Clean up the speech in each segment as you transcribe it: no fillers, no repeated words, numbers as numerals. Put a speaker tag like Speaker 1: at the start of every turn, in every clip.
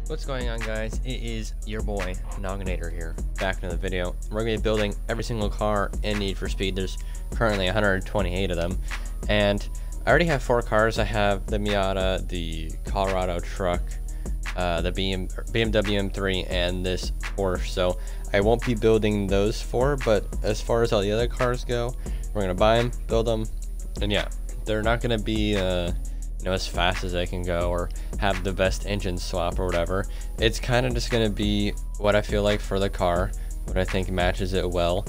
Speaker 1: What's going on, guys? It is your boy Knogginator here, back in the video. We're going to be building every single car in Need for Speed. There's currently 128 of them, and I already have 4 cars. I have the Miata, the Colorado truck, the BMW M3, and this Porsche. So I won't be building those 4, but as far as all the other cars go, we're going to buy them, build them, and yeah, they're not going to be as fast as they can go or have the best engine swap or whatever. It's kind of just going to be what I feel like for the car, what I think matches it well,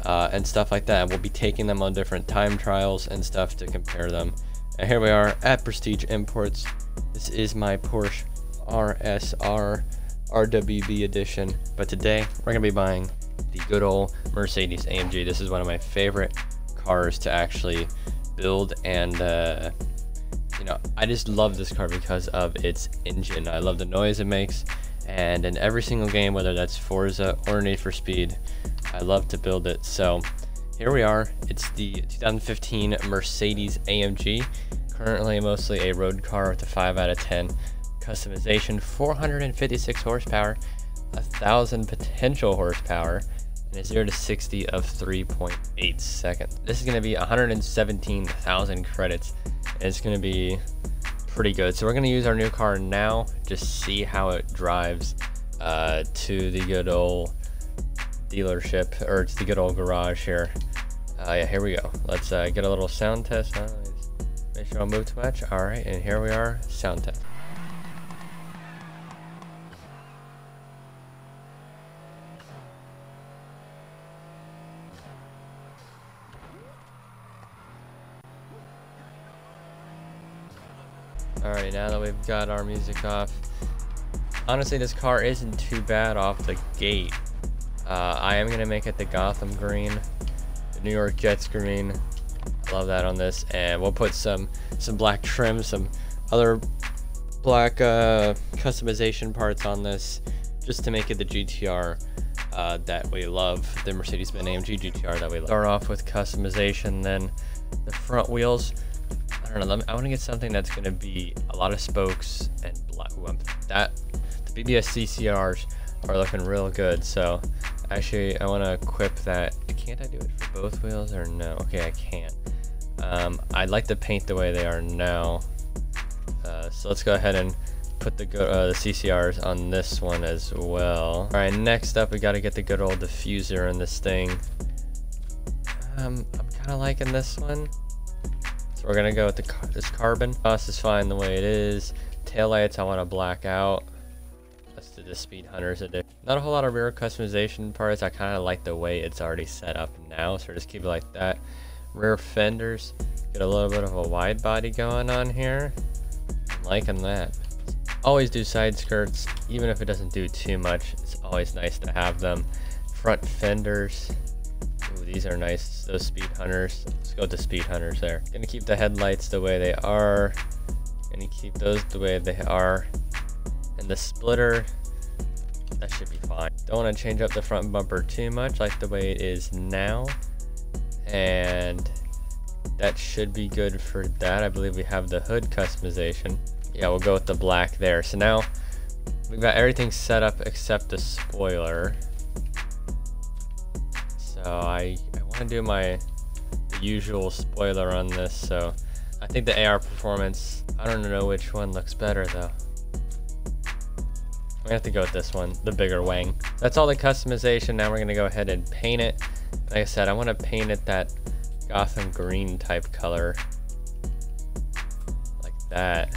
Speaker 1: and stuff like that. We'll be taking them on different time trials and stuff to compare them. And here we are at Prestige Imports. This is my Porsche RSR RWB edition, but today we're going to be buying the good old Mercedes AMG. This is one of my favorite cars to actually build, and I just love this car because of its engine. I love the noise it makes, and in every single game, whether that's Forza or Need for Speed, I love to build it. So here we are. It's the 2015 Mercedes AMG, currently mostly a road car with a 5 out of 10 customization, 456 horsepower, 1,000 potential horsepower, and a 0 to 60 of 3.8 seconds. This is going to be 117,000 credits. It's going to be pretty good. So we're going to use our new car now, just see how it drives to the good old dealership, or to the good old garage here. Yeah, here we go. Let's get a little sound test. Make sure I don't move too much. All right, and here we are, sound test. Alright, now that we've got our music off, honestly this car isn't too bad off the gate. I am going to make it the Gotham green, the New York Jets green. I love that on this, and we'll put some black trim, some other black customization parts on this, just to make it the GTR that we love, the Mercedes-Benz AMG GTR that we love. Start off with customization, then the front wheels. I don't know, I want to get something that's going to be a lot of spokes and black. The BBS CCRs are looking real good, so actually I want to equip that. Can't I do it for both wheels or no? Okay, I can't. I'd like to paint the way they are now, so let's go ahead and put the CCRs on this one as well. Alright, next up we got to get the good old diffuser in this thing. I'm kind of liking this one. We're gonna go with this carbon. Exhaust is fine the way it is. Taillights I want to black out. Let's do the Speed Hunters edition. Not a whole lot of rear customization parts. I kind of like the way it's already set up now, so just keep it like that. Rear fenders, get a little bit of a wide body going on here. I'm liking that. Always do side skirts, even if it doesn't do too much. It's always nice to have them. Front fenders. Ooh, these are nice, those Speed Hunters. Let's go with the Speed Hunters there. Gonna keep the headlights the way they are. Gonna keep those the way they are. And the splitter, that should be fine. Don't want to change up the front bumper too much, like the way it is now. And that should be good for that. I believe we have the hood customization. Yeah, we'll go with the black there. So now we've got everything set up except the spoiler. So I want to do the usual spoiler on this, so I think the AR performance, I don't know which one looks better though. I'm gonna have to go with this one, the bigger wang. That's all the customization. Now we're gonna go ahead and paint it. Like I said, I want to paint it that Gotham green type color, like that.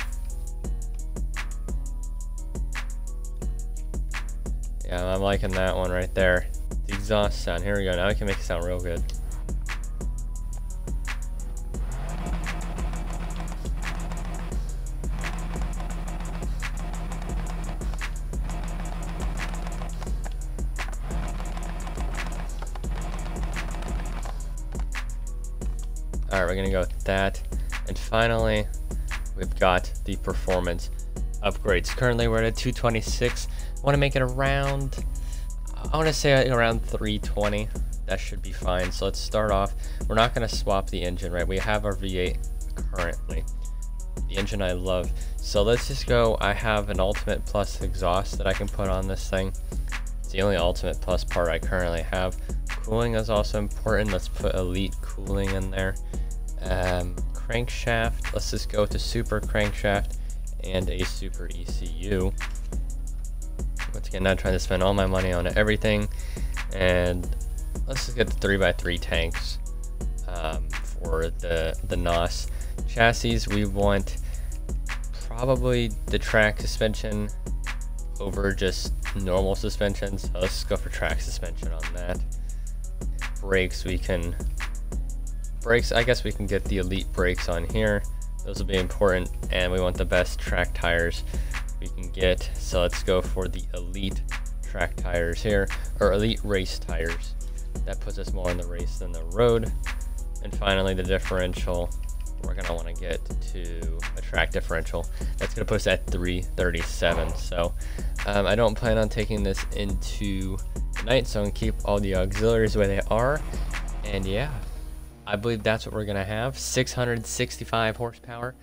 Speaker 1: Yeah, I'm liking that one right there. The exhaust sound, here we go. Now we can make it sound real good. Alright, we're gonna go with that. And finally, we've got the performance upgrades. Currently we're at a 226. I want to make it around, I want to say around 320. That should be fine. So let's start off. We're not going to swap the engine, right? We have our V8 currently. the engine I love. So let's just go. I have an Ultimate Plus exhaust that I can put on this thing. It's the only Ultimate Plus part I currently have. Cooling is also important. Let's put Elite cooling in there. Crankshaft, let's just go to Super Crankshaft and a Super ECU. Once again, not trying to spend all my money on everything. And let's just get the 3x3 tanks for the NOS. Chassis, we want probably the track suspension over just normal suspension, so let's go for track suspension on that. Brakes, I guess we can get the Elite brakes on here. Those will be important, and we want the best track tires we can get, so let's go for the Elite track tires here, or Elite race tires. That puts us more on the race than the road. And finally, the differential, we're gonna want to get to a track differential. That's gonna put us at 337. So I don't plan on taking this into the night, so I'm gonna keep all the auxiliaries the way they are. And yeah, I believe that's what we're gonna have. 665 horsepower,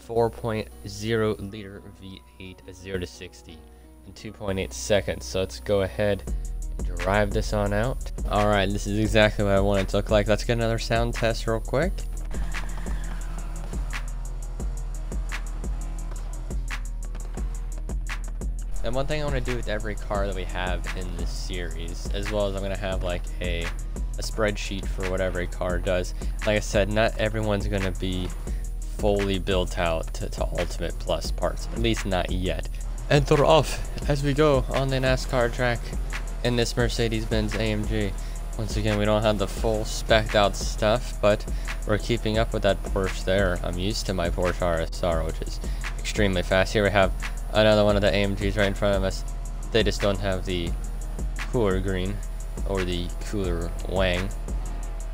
Speaker 1: 4.0 liter V8, 0 to 60 in 2.8 seconds. So let's go ahead and drive this on out. All right, this is exactly what I want it to look like. Let's get another sound test real quick. And one thing I want to do with every car that we have in this series, as well as I'm going to have like a spreadsheet for what every car does. Like I said, not everyone's going to be fully built out to Ultimate Plus parts, at least not yet. Enter off as we go on the NASCAR track in this Mercedes-Benz AMG. Once again, we don't have the full spec'd out stuff, but we're keeping up with that Porsche there. I'm used to my Porsche RSR, which is extremely fast. Here we have another one of the AMGs right in front of us. They just don't have the cooler green or the cooler wang.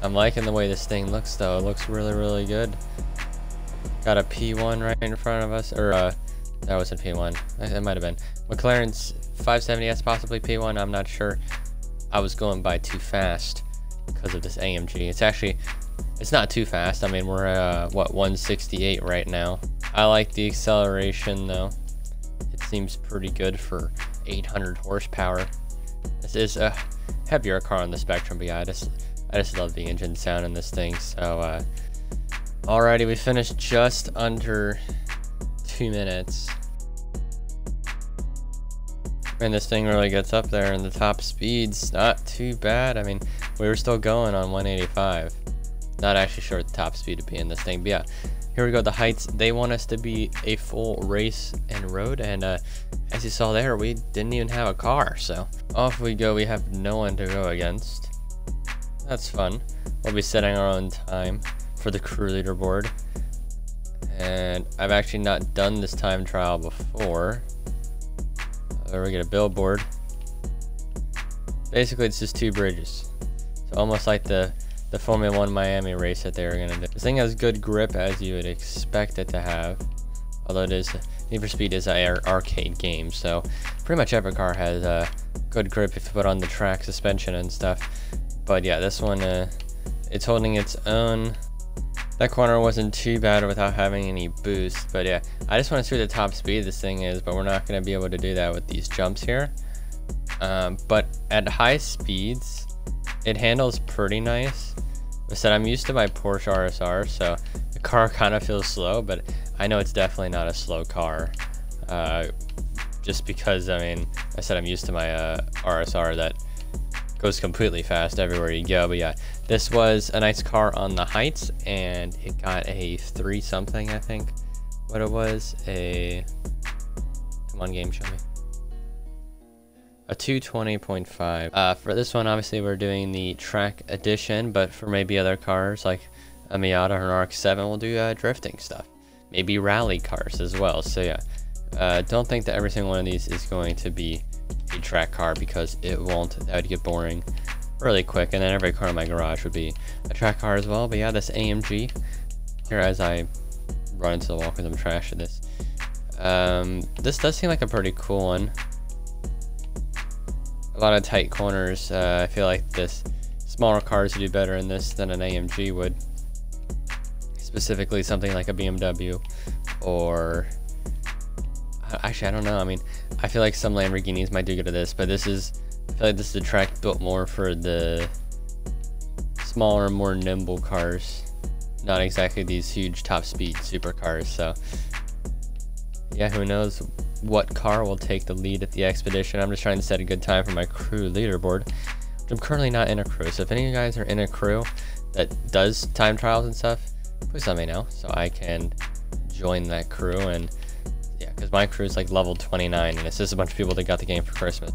Speaker 1: I'm liking the way this thing looks though. It looks really, really good. Got a P1 right in front of us, or that wasn't P1. It might have been. McLaren's 570S, possibly P1. I'm not sure. I was going by too fast because of this AMG. It's not too fast. I mean, we're at what, 168 right now. I like the acceleration though. It seems pretty good for 800 horsepower. This is a heavier car on the spectrum, but yeah, I just love the engine sound in this thing. So alrighty, we finished just under 2 minutes. And this thing really gets up there, and the top speed's not too bad. I mean, we were still going on 185. Not actually sure what the top speed would be in this thing, but yeah. Here we go, the heights. They want us to be a full race and road, and as you saw there, we didn't even have a car, so off we go. We have no one to go against. That's fun. We'll be setting our own time for the crew leaderboard, and I've actually not done this time trial before. We get a billboard. Basically, it's just 2 bridges, so almost like the Formula 1 Miami race that they were gonna do. This thing has good grip, as you would expect it to have, although it is Need for Speed is an arcade game, so pretty much every car has good grip if you put on the track suspension and stuff. But yeah, this one it's holding its own. That corner wasn't too bad without having any boost, but yeah, I just want to see what the top speed this thing is, but we're not going to be able to do that with these jumps here. But at high speeds, it handles pretty nice. I said I'm used to my Porsche RSR, so the car kind of feels slow, but I know it's definitely not a slow car. Just because, I mean, I said I'm used to my RSR that goes completely fast everywhere you go. But yeah, this was a nice car on the heights, and it got a 3 something, I think what it was. Come on, game, show me. A 220.5. For this one, obviously we're doing the track edition, but for maybe other cars like a Miata or an RX-7, we'll do drifting stuff, maybe rally cars as well. So yeah, don't think that every single one of these is going to be a track car, because it won't. That would get boring really quick, and then every car in my garage would be a track car as well. But yeah, this AMG here, as I run into the wall because I'm trash at this, this does seem like a pretty cool one. A lot of tight corners. I feel like this smaller cars would do better in this than an AMG would, specifically something like a BMW or actually I don't know. I mean, I feel like some Lamborghinis might do good at this, but I feel like this is a track built more for the smaller, more nimble cars, not exactly these huge top speed supercars. So yeah, who knows what car will take the lead at the expedition. I'm just trying to set a good time for my crew leaderboard. I'm currently not in a crew, so if any of you guys are in a crew that does time trials and stuff, please let me know so I can join that crew. And yeah, because my crew is like level 29 and it's just a bunch of people that got the game for Christmas.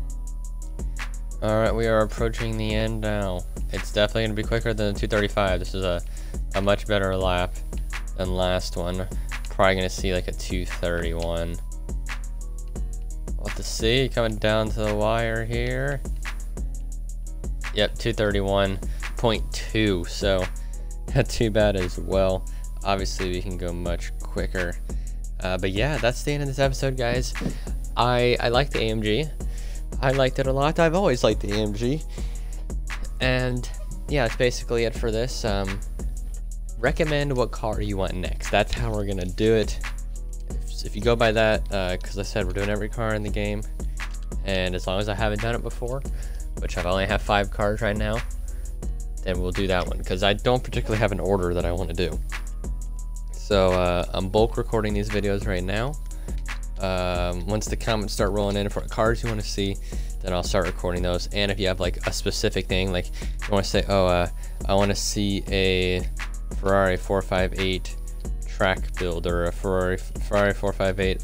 Speaker 1: Alright, we are approaching the end now. It's definitely going to be quicker than the 235. This is a much better lap than last one. Probably going to see like a 231. We'll have to see. Coming down to the wire here. Yep, 231.2, so not too bad as well. Obviously we can go much quicker, but yeah, that's the end of this episode, guys. I like the AMG. I liked it a lot. I've always liked the AMG, and yeah, that's basically it for this. Recommend what car you want next. That's how we're gonna do it. If you go by that, because I said we're doing every car in the game, and as long as I haven't done it before, which I've only have 5 cars right now, then we'll do that one, because I don't particularly have an order that I want to do. So I'm bulk recording these videos right now. Once the comments start rolling in for what cars you want to see, then I'll start recording those. And if you have like a specific thing, like you want to say, oh, I want to see a Ferrari 458 track build, or a Ferrari 458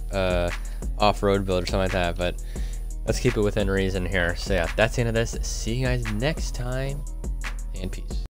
Speaker 1: off-road build, or something like that, but let's keep it within reason here. So yeah, that's the end of this. See you guys next time, and peace.